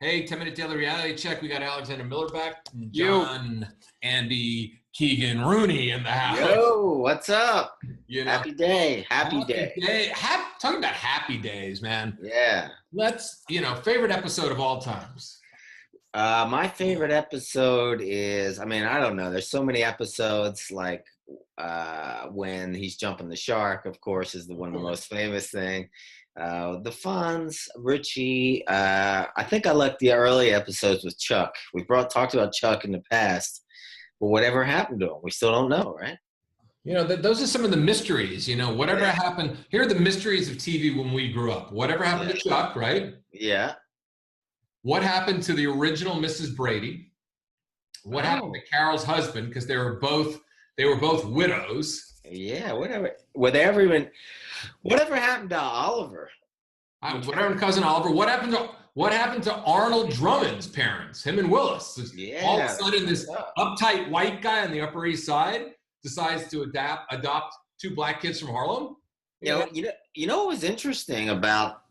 Hey, 10-minute daily reality check. We got Alexander Miller back, and Yo. John, Andy, Keegan, Rooney in the house. Yo, what's up? You know, Happy day. Happy day. Talking about happy days, man. Yeah. Favorite episode of all times. My favorite episode is, I don't know. There's so many episodes like when he's jumping the shark, of course, is the one of the most famous thing. The Fonz, Richie. I think I like the early episodes with Chuck. Talked about Chuck in the past, but whatever happened to him, we still don't know, right? Those are some of the mysteries. Whatever happened. Here are the mysteries of TV when we grew up. Whatever happened to Chuck, right? Yeah. What happened to the original Mrs. Brady? What happened to Carol's husband? Because they were both widows. Yeah, whatever happened to Oliver? Whatever, cousin Oliver. What happened to Arnold Drummond's parents? Him and Willis. Yeah. All of a sudden, this uptight white guy on the Upper East Side decides to adopt two black kids from Harlem. You know what was interesting about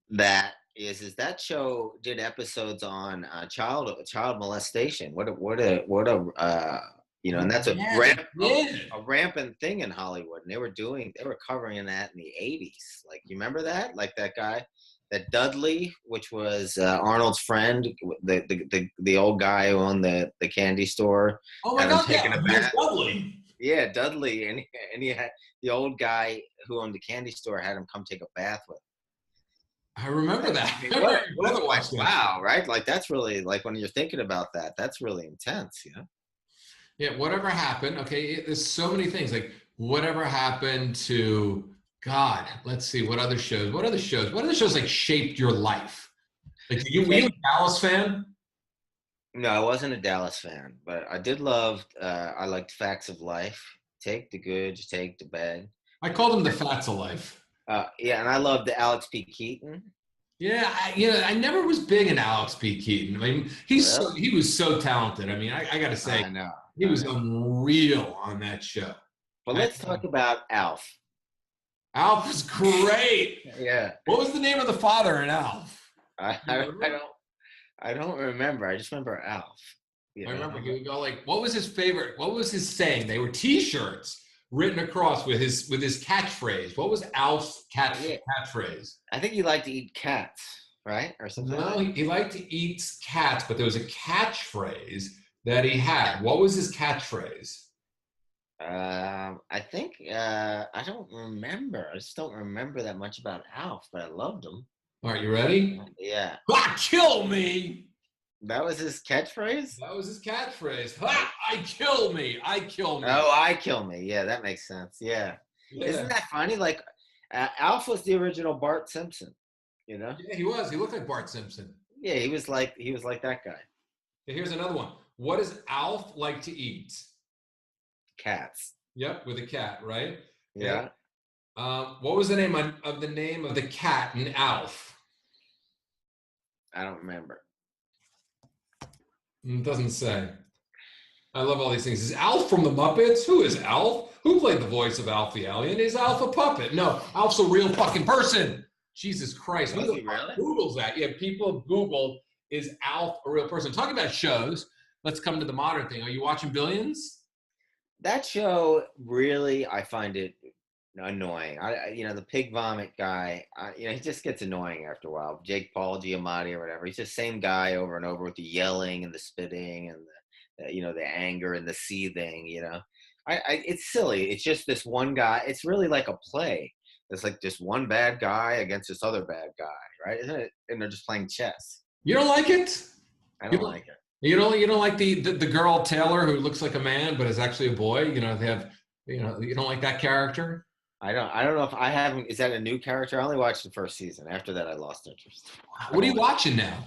that is that show did episodes on child molestation. And that's a rampant thing in Hollywood, and they were covering that in the 80s. Like, you remember that? Like that guy, that Dudley, which was Arnold's friend, the old guy who owned the candy store. Oh my God, Dudley. Yeah, Dudley, and he had the old guy who owned the candy store had him come take a bath with him. I remember that. Wow, right? Like, that's really, like, when you're thinking about that, that's really intense, Yeah, whatever happened, okay, there's so many things. Like, whatever happened to, God, let's see, what other shows like shaped your life? Like, were you a Dallas fan? No, I wasn't a Dallas fan, but I did love, I liked Facts of Life. Take the good, take the bad. I called them the Facts of Life. Yeah, and I loved the Alex P. Keaton. Yeah, I never was big in Alex P. Keaton. I mean, he was so talented. I mean, I got to say, he was unreal on that show. But let's talk about Alf. Alf was great. Yeah. What was the name of the father in Alf? I don't remember. I just remember Alf. I remember he would go like, what was his favorite? What was his saying? They were T-shirts written across with his catchphrase. What was Alf's catchphrase? I think he liked to eat cats, right? Or something. No, he liked to eat cats, but there was a catchphrase that he had. What was his catchphrase? I think I don't remember. I just don't remember that much about Alf, but I loved him. All right, you ready? Yeah. Kill me. That was his catchphrase? That was his catchphrase. I kill me. I kill me. Oh, I kill me. Yeah, that makes sense. Yeah. Isn't that funny? Like, Alf was the original Bart Simpson, Yeah, he was. He looked like Bart Simpson. Yeah, he was like that guy. Here's another one. What does Alf like to eat? Cats. Yep, with a cat, right? Yeah. What was the name of the cat in Alf? I don't remember. It doesn't say. I love all these things. Is Alf from the Muppets? Who is Alf? Who played the voice of Alf the Alien? Is Alf a puppet? No, Alf's a real fucking person. Jesus Christ. Was he really? Google's that. Yeah, people Google, is Alf a real person? Talking about shows, let's come to the modern thing. Are you watching Billions? That show, really, I find it annoying. The pig vomit guy, he just gets annoying after a while. Jake Paul Giamatti or whatever. He's the same guy over and over with the yelling and the spitting and the anger and the seething. It's silly. It's just this one guy. It's really like a play. It's like just one bad guy against this other bad guy, right? Isn't it? And they're just playing chess. You don't like it? I don't like it. You don't like the girl Taylor who looks like a man but is actually a boy. You don't like that character. I don't know if I haven't. Is that a new character? I only watched the first season. After that, I lost interest. What are you watching now?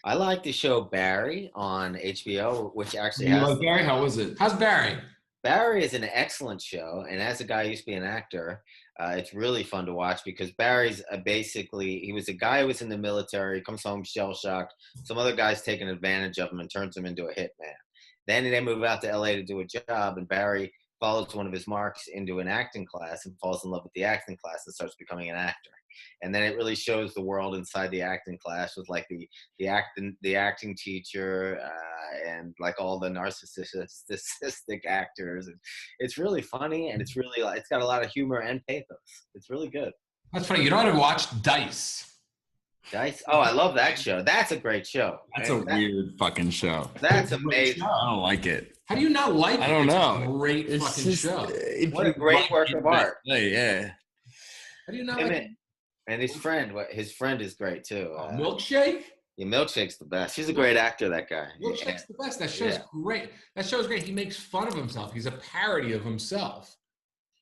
I like the show Barry on HBO, which actually has. You like Barry? How was it? How's Barry? Barry is an excellent show, and as a guy who used to be an actor, it's really fun to watch because Barry's he was a guy who was in the military, comes home shell-shocked. Some other guy's taking advantage of him and turns him into a hitman. Then they move out to LA to do a job, and Barry follows one of his marks into an acting class and falls in love with the acting class and starts becoming an actor. and then it really shows the world inside the acting class with like the acting teacher and like all the narcissistic actors. It's really funny, and it's really it's got a lot of humor and pathos. It's really good. That's funny. You know how to watch Dice? Dice. Oh, I love that show. That's a great show. That's a weird fucking show. That's amazing. I don't like it. How do you not like it? I don't know. It's a great It's fucking just, show. What a great work of art. Yeah. How do you not like it? And his friend is great too. Milkshake? Yeah, Milkshake's the best. He's a great actor, that guy. Milkshake's the best. That show's great. That show's great. He makes fun of himself. He's a parody of himself.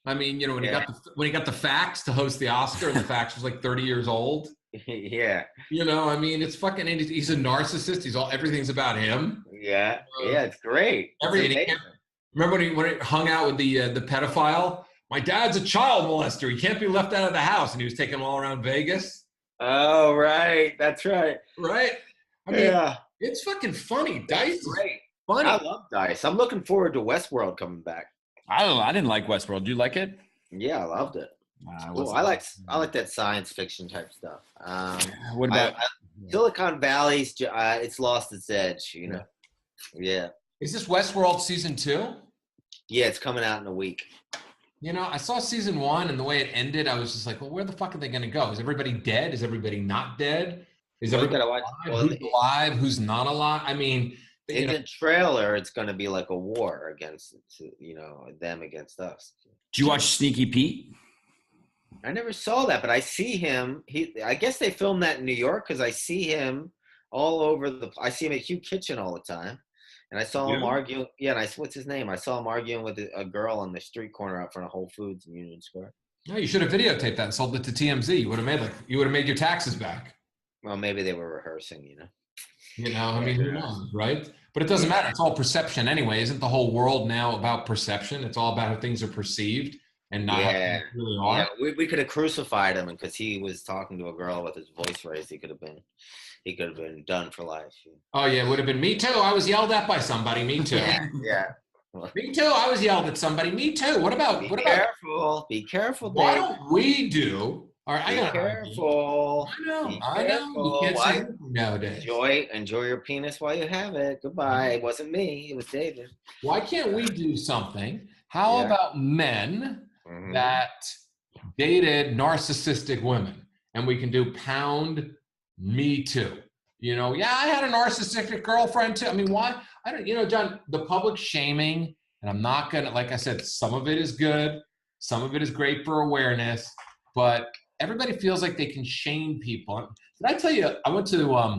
I mean, you know, when he got the fax to host the Oscar, and the fax was like 30 years old. Yeah. You know, I mean, it's fucking. He's a narcissist. Everything's about him. Yeah. Yeah, it's great. Remember when he hung out with the pedophile? My dad's a child molester. He can't be left out of the house, and he was taking them all around Vegas. Oh, right. That's right. Right. I mean, it's fucking funny. Dice is great. Funny. I love Dice. I'm looking forward to Westworld coming back. I didn't like Westworld. Do you like it? Yeah, I loved it. Cool. I like that science fiction type stuff. What about Silicon Valley's? It's lost its edge. You know. Yeah. Is this Westworld season 2? Yeah, it's coming out in a week. You know, I saw season 1, and the way it ended, I was just like, well, where the fuck are they going to go? Is everybody dead? Is everybody not dead? Is everybody alive? Who's alive? Who's not alive? I mean, in the trailer, it's going to be like a war against, them against us. Did you watch Sneaky Pete? I never saw that, but I see him. I guess they filmed that in New York because I see him all over I see him at Hugh Kitchen all the time. And I saw him arguing. Yeah, and what's his name? I saw him arguing with a girl on the street corner out front of Whole Foods in Union Square. No, you should have videotaped that and sold it to TMZ. You would have made your taxes back. Well, maybe they were rehearsing, I mean, who knows, right? But it doesn't matter. It's all perception anyway. Isn't the whole world now about perception? It's all about how things are perceived and not how things really are. Yeah, we could have crucified him because he was talking to a girl with his voice raised. He could have been done for life. Oh yeah, it would have been me too. I was yelled at by somebody. Me too. Yeah. Me too. I was yelled at somebody. Me too. What about? Be careful. Why don't we do? All right, be careful. I know. You can't say anything nowadays. Enjoy your penis while you have it. Goodbye. It wasn't me. It was David. Why can't we do something? How about men that dated narcissistic women, and we can do pound me too? I had a narcissistic girlfriend too. I mean, why? I don't. John, the public shaming, and I'm not gonna. Like I said, some of it is good, some of it is great for awareness, but everybody feels like they can shame people. Did I tell you, I went to, I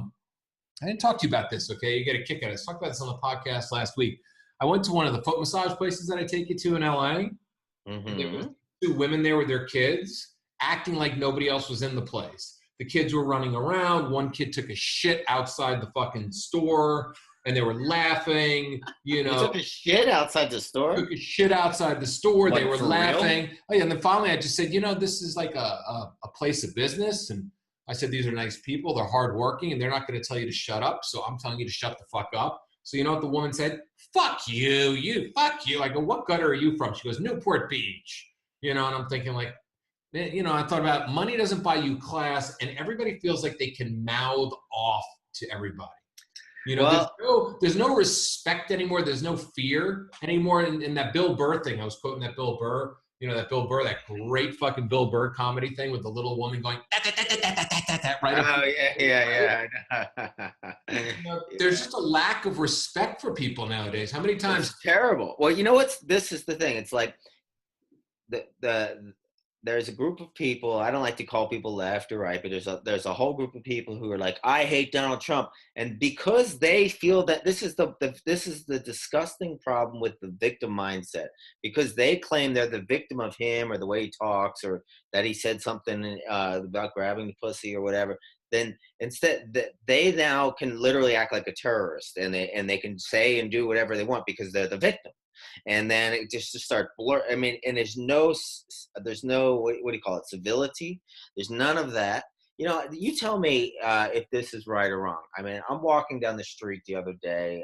didn't talk to you about this, okay? You get a kick out of it. I talked about this on the podcast last week. I went to one of the foot massage places that I take you to in LA. And there were 2 women there with their kids acting like nobody else was in the place. The kids were running around. One kid took a shit outside the fucking store. And they were laughing, You took a shit outside the store? Took a shit outside the store. Like, they were for laughing. real? Oh, yeah. And then finally I just said, this is like a place of business. And I said, these are nice people. They're hardworking, and they're not going to tell you to shut up. So I'm telling you to shut the fuck up. So you know what the woman said? Fuck you. Fuck you. I go, what gutter are you from? She goes, Newport Beach. And I'm thinking like, I thought about money doesn't buy you class, and everybody feels like they can mouth off to everybody. There's no respect anymore. There's no fear anymore. In that Bill Burr thing, I was quoting that Bill Burr, that great fucking Bill Burr comedy thing with the little woman going, right? Oh, yeah. There's just a lack of respect for people nowadays. How many times? It's terrible. Well, this is the thing. It's like there's a group of people. I don't like to call people left or right, but there's a whole group of people who are like, I hate Donald Trump, and because they feel that this is the disgusting problem with the victim mindset, because they claim they're the victim of him or the way he talks or that he said something about grabbing the pussy or whatever. Then instead, they now can literally act like a terrorist, and they can say and do whatever they want because they're the victim. And then it just start blur. I mean, and there's no what do you call it? Civility. There's none of that. You tell me if this is right or wrong. I mean, I'm walking down the street the other day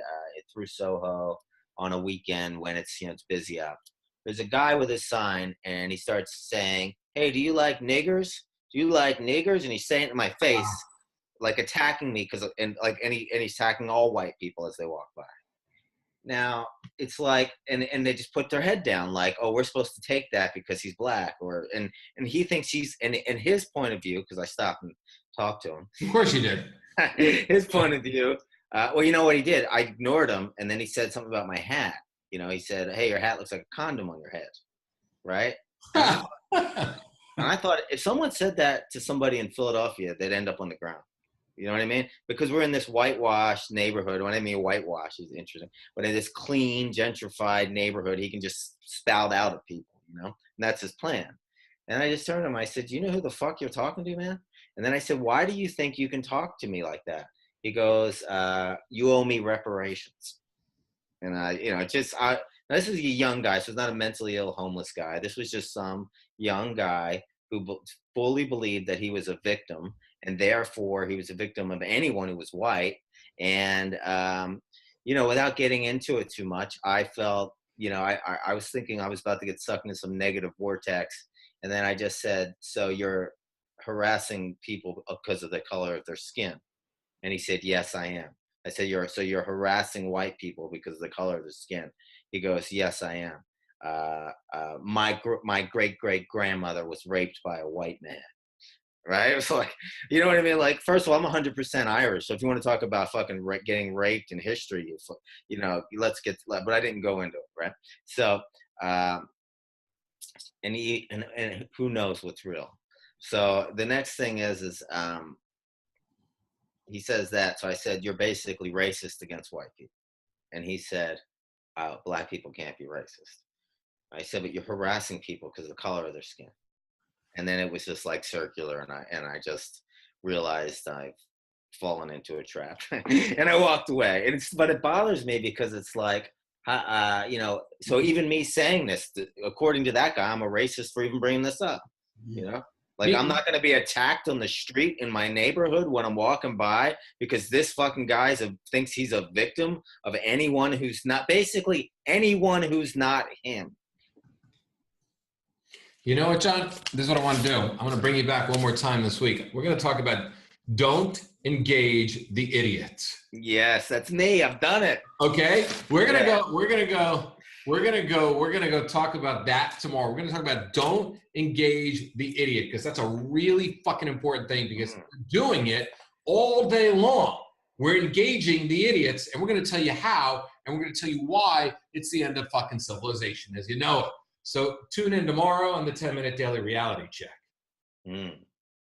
through Soho on a weekend when it's busy out. There's a guy with a sign, and he starts saying, "Hey, do you like niggers? do you like niggers? And he's saying it in my face, like attacking me and he's attacking all white people as they walk by. Now it's like, and they just put their head down, like, oh, we're supposed to take that because he's black, and he thinks he's, and in his point of view, because I stopped and talked to him. Of course you did. His point of view. Well, you know what he did? I ignored him, and then he said something about my hat. You know, he said, "Hey, your hat looks like a condom on your head," right? And I thought if someone said that to somebody in Philadelphia, they'd end up on the ground. You know what I mean? Because we're in this whitewashed neighborhood. When I mean whitewash is interesting, but in this clean, gentrified neighborhood, he can just spout out at people, you know? And that's his plan. And I just turned to him. I said, "Do you know who the fuck you're talking to, man?" And then I said, "Why do you think you can talk to me like that?" He goes, "You owe me reparations." And this is a young guy, so it's not a mentally ill homeless guy. This was just some young guy who fully believed that he was a victim, and therefore he was a victim of anyone who was white. And, without getting into it too much, I felt, I was thinking I was about to get sucked into some negative vortex. And then I just said, "So you're harassing people because of the color of their skin?" And he said, "Yes, I am." I said, you're harassing white people because of the color of their skin?" He goes, "Yes, I am. My great-great-grandmother was raped by a white man." Right? It was like, you know what I mean? Like, first of all, I'm 100% Irish. So if you want to talk about fucking getting raped in history, let's get, but I didn't go into it, right? So, and who knows what's real. So the next thing is he says that. So I said, "You're basically racist against white people." And he said, "Black people can't be racist." I said, "But you're harassing people because of the color of their skin." And then it was just like circular, and I just realized I've fallen into a trap, and I walked away. But it bothers me because it's like, so even me saying this, according to that guy, I'm a racist for even bringing this up, you know? Like, I'm not going to be attacked on the street in my neighborhood when I'm walking by because this fucking guy thinks he's a victim of anyone who's not, basically anyone who's not him. You know what, John? This is what I want to do. I'm going to bring you back one more time this week. We're going to talk about don't engage the idiots. Yes, that's me. I've done it. Okay? We're going to go talk about that tomorrow. We're going to talk about don't engage the idiot, because that's a really fucking important thing, because we're doing it all day long. We're engaging the idiots, and we're going to tell you how, and we're going to tell you why it's the end of fucking civilization as you know it. So tune in tomorrow on the 10-Minute Daily Reality Check.